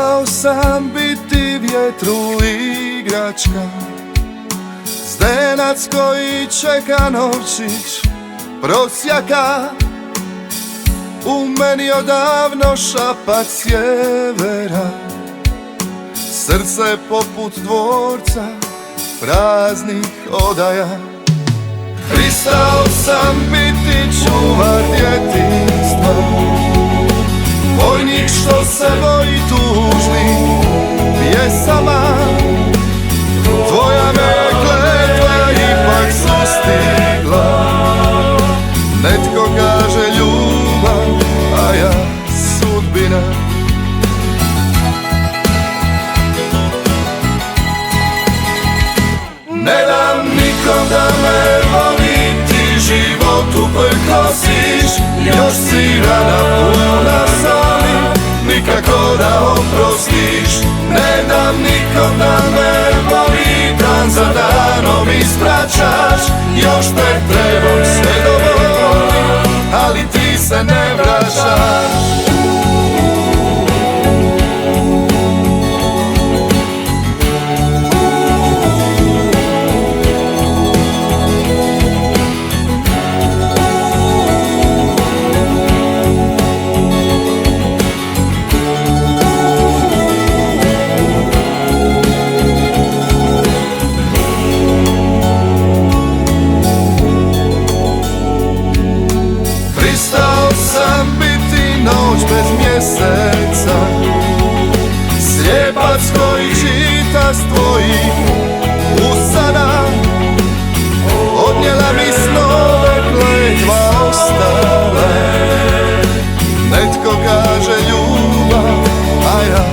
Pristao sam biti vjetru igračka, zdenac koji čeka novčić prosjaka. U meni odavno šapac sjevera, srce poput dvorca praznih odaja. Pristao sam biti čuvar djetinjstva, vojnik što se boji tužnih pjesama. Tvoja me kletva ipak sustigla, netko kaže ljubav, a ja sudbina. Ne dam nikom da me voli, ti životu prkosiš, još si rana puna soli, nikako da oprostiš. Ne dam nikom da me voli, dan za danom ispraćaš, još te trebam sve dovoljno, ali ti se ne vraćaš. Pristao sam biti noć bez mjeseca, slijepac koji čita s tvojih usana. Odnijela mi snove, kletva ostala, netko kaže ljubav, a ja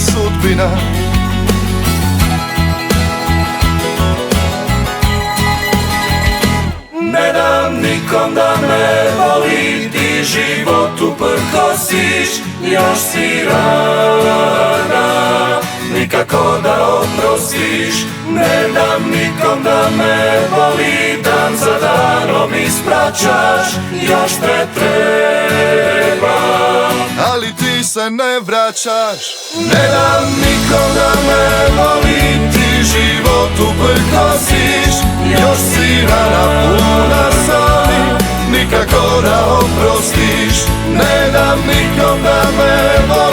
sudbina. Ne dam nikom da me voli, ti životu prkosiš, još si rana, nikako da oprostiš. Ne dam nikom da me voli, dan za danom ispraćaš, još te trebam, ali ti se ne vraćaš. Ne dam nikom da me voli, ti životu prkosiš, još si rana puna soli, nikako da oprostiš. Ne dam nikom da me voli,